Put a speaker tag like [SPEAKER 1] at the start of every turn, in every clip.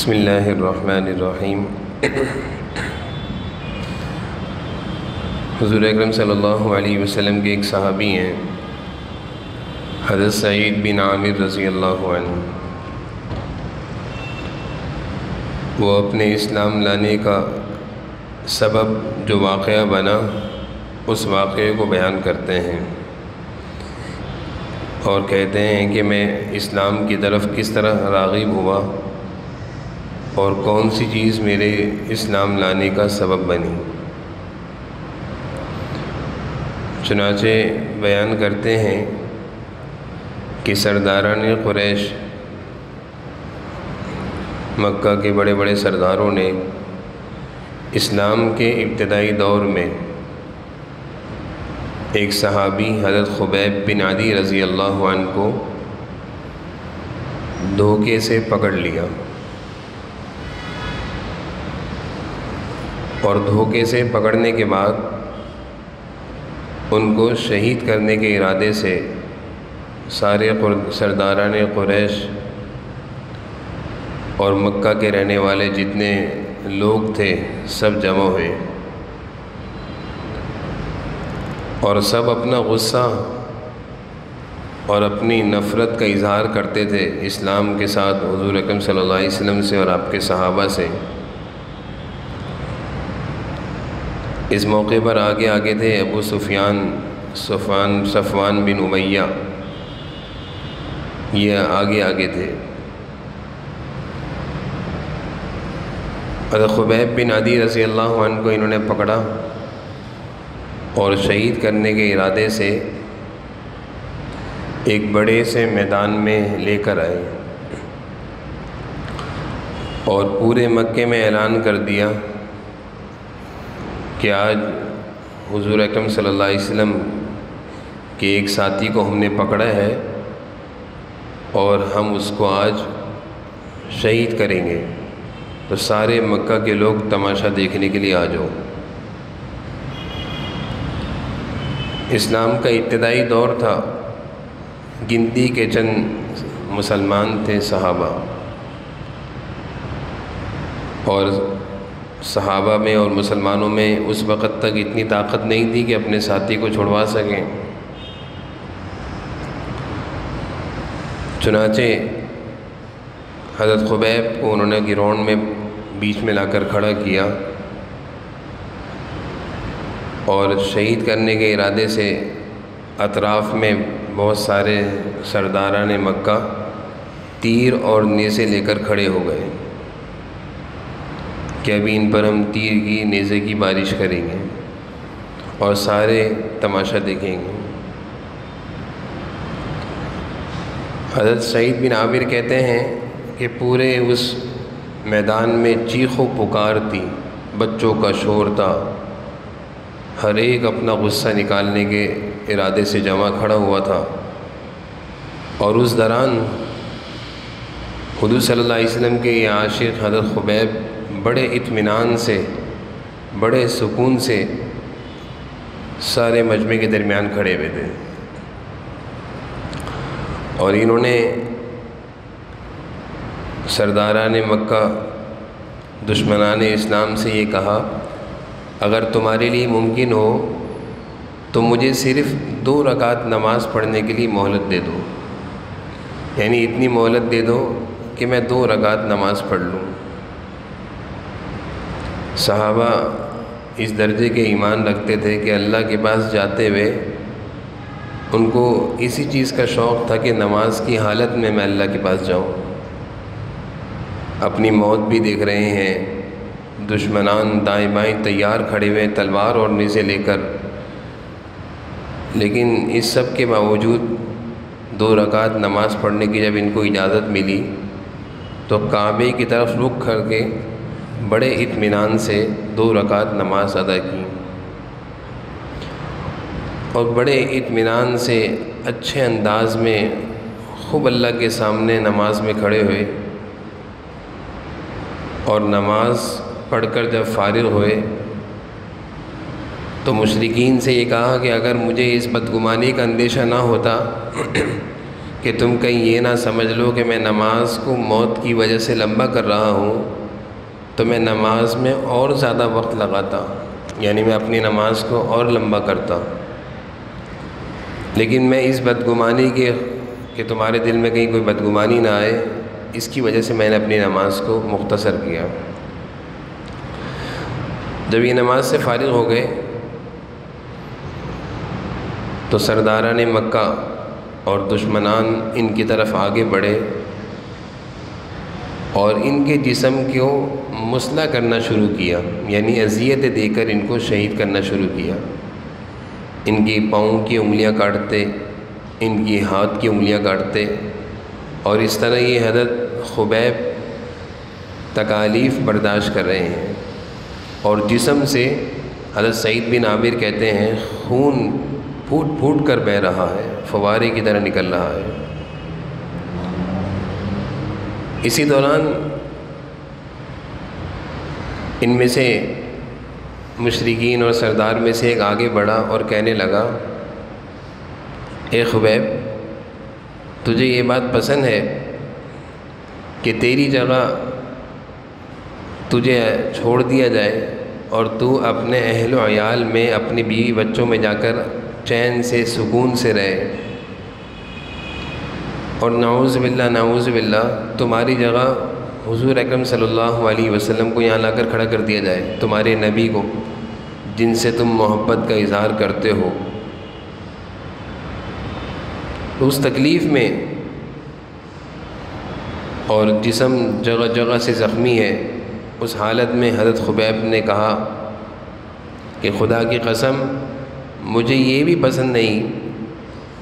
[SPEAKER 1] بسم اللہ الرحمن الرحیم۔ حضور اکرم صلی اللہ علیہ وسلم کے ایک صحابی ہیں حضرت سعید بن عامر رضی اللہ عنہ۔ وہ اپنے اسلام لانے کا سبب جو واقعہ بنا اس واقعے کو بیان کرتے ہیں اور کہتے ہیں کہ میں اسلام کی طرف کس طرح راغب ہوا اور کون سی چیز میرے اسلام لانے کا سبب بنی۔ چنانچہ بیان کرتے ہیں کہ سرداران قریش، مکہ کے بڑے بڑے سرداروں نے اسلام کے ابتدائی دور میں ایک صحابی حضرت خبیب بن عدی رضی اللہ عنہ کو دھوکے سے پکڑ لیا اور دھوکے سے پکڑنے کے بعد ان کو شہید کرنے کے ارادے سے سارے سرداران قریش اور مکہ کے رہنے والے جتنے لوگ تھے سب جمع ہوئے اور سب اپنا غصہ اور اپنی نفرت کا اظہار کرتے تھے اسلام کے ساتھ، حضور اکرم صلی اللہ علیہ وسلم سے اور آپ کے صحابہ سے۔ اس موقع پر آگے تھے ابو صفوان بن امیہ، یہ آگے تھے۔ حضرت خبیب بن عدی رضی اللہ عنہ کو انہوں نے پکڑا اور شہید کرنے کے ارادے سے ایک بڑے سے میدان میں لے کر آئے اور پورے مکے میں اعلان کر دیا کہ آج حضور اکرم صلی اللہ علیہ وسلم کے ایک ساتھی کو ہم نے پکڑا ہے اور ہم اس کو آج شہید کریں گے، تو سارے مکہ کے لوگ تماشا دیکھنے کے لیے آ جاؤ۔ اسلام کا ابتدائی دور تھا، گنتی کے چند مسلمان تھے صحابہ، اور صحابہ میں اور مسلمانوں میں اس وقت تک اتنی طاقت نہیں تھی کہ اپنے ساتھی کو چھڑوا سکیں۔ چنانچہ حضرت خبیب کو انہوں نے گراؤنڈ میں بیچ میں لا کر کھڑا کیا اور شہید کرنے کے ارادے سے اطراف میں بہت سارے سرداران مکہ تیر اور نیزے لے کر کھڑے ہو گئے کہ ابھی ان پر ہم تیر کی نیزے کی بارش کریں گے اور سارے تماشا دیکھیں گے۔ حضرت سعید بن عامر کہتے ہیں کہ پورے اس میدان میں چیخ و پکار تھی، بچوں کا شور تھا، ہر ایک اپنا غصہ نکالنے کے ارادے سے جمع کھڑا ہوا تھا، اور اس دوران حضور صلی اللہ علیہ وسلم کے یہ عاشق حضرت خبیب بڑے اطمینان سے، بڑے سکون سے سارے مجمع کے درمیان کھڑے ہوئے تھے، اور انہوں نے سرداران مکہ، دشمنان اسلام سے یہ کہا، اگر تمہارے لیے ممکن ہو تو مجھے صرف 2 رکعت نماز پڑھنے کے لیے مہلت دے دو، یعنی اتنی مہلت دے دو کہ میں 2 رکعت نماز پڑھ لوں۔ صحابہ اس درجے کے ایمان رکھتے تھے کہ اللہ کے پاس جاتے ہوئے ان کو اسی چیز کا شوق تھا کہ نماز کی حالت میں اللہ کے پاس جاؤں۔ اپنی موت بھی دیکھ رہے ہیں، دشمنان دائیں بائیں تیار کھڑے ہوئے تلوار اور نیزے لے کر، لیکن اس سب کے باوجود 2 رکعت نماز پڑھنے کی جب ان کو اجازت ملی تو کعبے کی طرف رخ کر کے بڑے اطمینان سے 2 رکعت نماز ادا کی، اور بڑے اطمینان سے اچھے انداز میں خوب اللہ کے سامنے نماز میں کھڑے ہوئے، اور نماز پڑھ کر جب فارغ ہوئے تو مشرکین سے یہ کہا کہ اگر مجھے اس بدگمانی کا اندیشہ نہ ہوتا کہ تم کہیں یہ نہ سمجھ لو کہ میں نماز کو موت کی وجہ سے لمبا کر رہا ہوں، تو میں نماز میں اور زیادہ وقت لگاتا، یعنی میں اپنی نماز کو اور لمبا کرتا، لیکن میں اس بدگمانی کے کہ تمہارے دل میں کہیں کوئی بدگمانی نہ آئے، اس کی وجہ سے میں نے اپنی نماز کو مختصر کیا۔ جب یہ نماز سے فارغ ہو گئے تو سرداران مکہ اور دشمنان ان کی طرف آگے بڑھے اور ان کے جسم کو مسلح کرنا شروع کیا، یعنی اذیتیں دے کر ان کو شہید کرنا شروع کیا۔ ان کی پاؤں کی انگلیاں کاٹتے، ان کی ہاتھ کی انگلیاں کاٹتے، اور اس طرح یہ حضرت خبیب تکالیف برداشت کر رہے ہیں، اور جسم سے حضرت سعید بن عامر کہتے ہیں خون پھوٹ پھوٹ کر بہہ رہا ہے، فوارے کی طرح نکل رہا ہے۔ اسی دوران ان میں سے مشرکین اور سردار میں سے ایک آگے بڑھا اور کہنے لگا، اے خبیب، تجھے یہ بات پسند ہے کہ تیری جگہ تجھے چھوڑ دیا جائے اور تو اپنے اہل و عیال میں، اپنی بیوی بچوں میں جا کر چین سے سکون سے رہے، اور نعوذ باللہ تمہاری جگہ حضور اکرم صلی اللہ علیہ وسلم کو یہاں لا کر کھڑا کر دیا جائے، تمہارے نبی کو جن سے تم محبت کا اظہار کرتے ہو۔ اس تکلیف میں اور جسم جگہ جگہ سے زخمی ہے، اس حالت میں حضرت خبیب نے کہا کہ خدا کی قسم مجھے یہ بھی پسند نہیں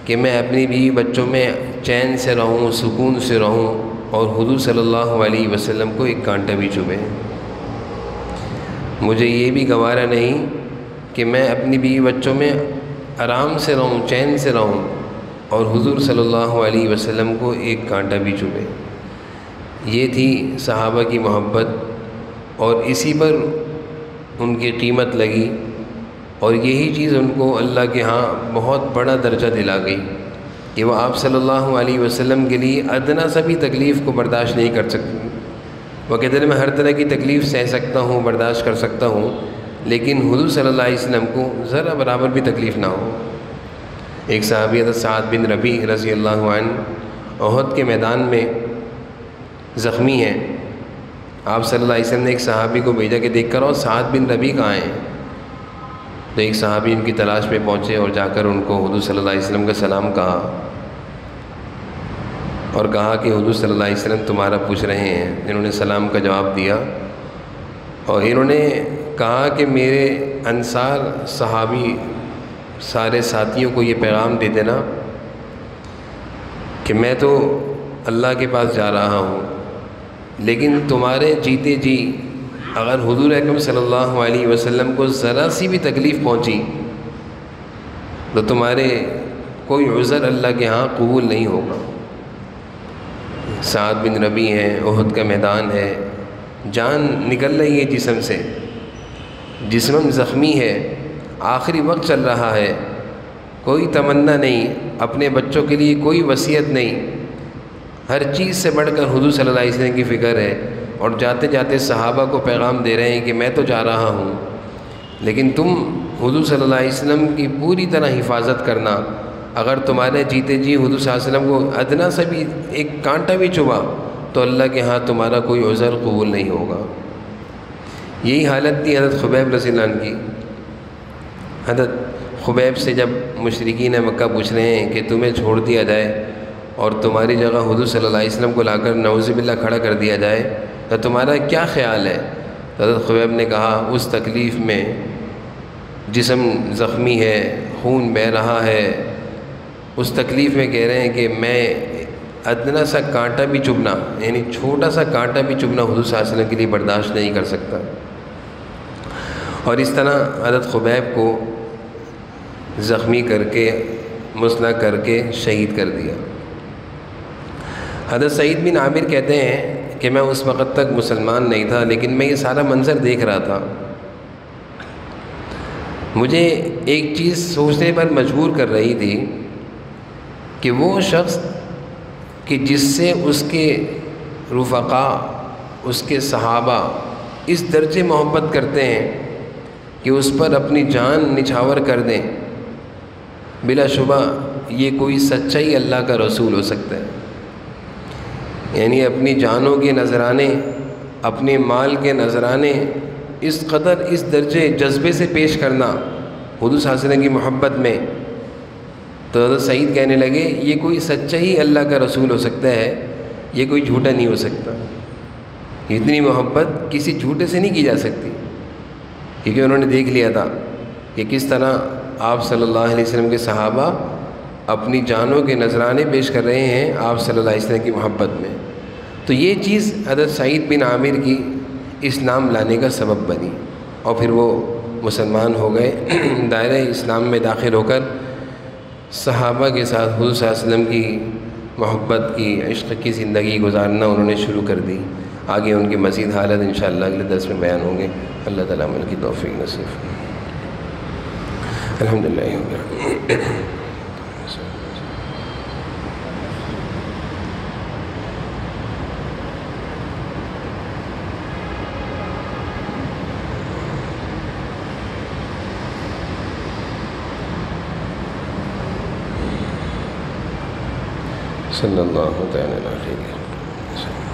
[SPEAKER 1] کہ میں اپنی بیوی بچوں میں چین سے رہوں، سکون سے رہوں، اور حضور صلی اللہ علیہ وسلم کو ایک کانٹا بھی چبھے۔ مجھے یہ بھی گوارا نہیں کہ میں اپنی بیوی بچوں میں آرام سے رہوں، چین سے رہوں، اور حضور صلی اللہ علیہ وسلم کو ایک کانٹا بھی چبھے۔ یہ تھی صحابہ کی محبت، اور اسی پر ان کی قیمت لگی، اور یہی چیز ان کو اللہ کے ہاں بہت بڑا درجہ دلا گئی کہ وہ آپ صلی اللہ علیہ وسلم کے لیے ادنا سا بھی تکلیف کو برداشت نہیں کر سکتی۔ وہ کہتے ہیں میں ہر طرح کی تکلیف سہ سکتا ہوں، برداشت کر سکتا ہوں، لیکن حضور صلی اللہ علیہ وسلم کو ذرا برابر بھی تکلیف نہ ہو۔ ایک صحابی حضرت سعد بن ربیع رضی اللہ عنہ احد کے میدان میں زخمی ہیں۔ آپ صلی اللہ علیہ وسلم نے ایک صحابی کو بھیجا کہ دیکھ کر آؤ سعد بن ربیع کہاں ہیں۔ تو ایک صحابی ان کی تلاش میں پہنچے اور جا کر ان کو حضور صلی اللہ علیہ وسلم کا سلام کہا، اور کہا کہ حضور صلی اللہ علیہ وسلم تمہارا پوچھ رہے ہیں۔ انہوں نے سلام کا جواب دیا، اور انہوں نے کہا کہ میرے انصار صحابی سارے ساتھیوں کو یہ پیغام دے دینا کہ میں تو اللہ کے پاس جا رہا ہوں، لیکن تمہارے جیتے جی اگر حضور اکرم صلی اللہ علیہ وسلم کو ذرا سی بھی تکلیف پہنچی تو تمہارے کوئی عذر اللہ کے ہاں قبول نہیں ہوگا۔ سعد بن ربیع ہیں، احد کا میدان ہے، جان نکل رہی ہے جسم سے، جسم زخمی ہے، آخری وقت چل رہا ہے، کوئی تمنا نہیں، اپنے بچوں کے لیے کوئی وصیت نہیں، ہر چیز سے بڑھ کر حضور صلی اللہ علیہ وسلم کی فکر ہے، اور جاتے جاتے صحابہ کو پیغام دے رہے ہیں کہ میں تو جا رہا ہوں، لیکن تم حضور صلی اللہ علیہ وسلم کی پوری طرح حفاظت کرنا، اگر تمہارے جیتے جی حضور صلی اللہ علیہ وسلم کو ادنا سے بھی ایک کانٹا بھی چبھا تو اللہ کے ہاں تمہارا کوئی عذر قبول نہیں ہوگا۔ یہی حالت تھی حضرت خبیب رضی اللہ عنہ کی۔ حضرت خبیب سے جب مشرکین مکہ پوچھ رہے ہیں کہ تمہیں چھوڑ دیا جائے اور تمہاری جگہ حضور صلی اللہ علیہ وسلم کو لا کر نعوذ باللہ کھڑا کر دیا جائے تو تمہارا کیا خیال ہے؟ حضرت خبیب نے کہا اس تکلیف میں جسم زخمی ہے، خون بہہ رہا ہے، اس تکلیف میں کہہ رہے ہیں کہ میں ادنا سا کانٹا بھی چبھنا، یعنی چھوٹا سا کانٹا بھی چبھنا حضور صلی اللہ علیہ وسلم کے لیے برداشت نہیں کر سکتا۔ اور اس طرح حضرت خبیب کو زخمی کر کے مسلح کر کے شہید کر دیا۔ حضرت سعید بن عامر کہتے ہیں کہ میں اس وقت تک مسلمان نہیں تھا، لیکن میں یہ سارا منظر دیکھ رہا تھا، مجھے ایک چیز سوچنے پر مجبور کر رہی تھی کہ وہ شخص کہ جس سے اس کے رفقا، اس کے صحابہ اس درجے محبت کرتے ہیں کہ اس پر اپنی جان نچھاور کر دیں، بلا شبہ یہ کوئی سچا ہی اللہ کا رسول ہو سکتا ہے۔ یعنی اپنی جانوں کے نذرانے، اپنے مال کے نذرانے اس قدر اس درجے جذبے سے پیش کرنا حضور صلی اللہ علیہ وسلم کی محبت میں، تو حضرت سعید کہنے لگے یہ کوئی سچا ہی اللہ کا رسول ہو سکتا ہے، یہ کوئی جھوٹا نہیں ہو سکتا۔ اتنی محبت کسی جھوٹے سے نہیں کی جا سکتی، کیونکہ انہوں نے دیکھ لیا تھا کہ کس طرح آپ صلی اللہ علیہ وسلم کے صحابہ اپنی جانوں کے نذرانے پیش کر رہے ہیں آپ صلی اللہ علیہ وسلم کی محبت میں۔ تو یہ چیز حضرت سعید بن عامر کی اسلام لانے کا سبب بنی، اور پھر وہ مسلمان ہو گئے، دائرہ اسلام میں داخل ہو کر صحابہ کے ساتھ حضور صلی اللہ علیہ وسلم کی محبت کی، عشق کی زندگی گزارنا انہوں نے شروع کر دی۔ آگے ان کی مزید حالت انشاءاللہ اگلے درس میں بیان ہوں گے۔ اللہ تعالیٰ عمل کی توفیق نصیب۔ الحمدللہ۔ صلی اللہ تعالیٰ علیہ وسلم۔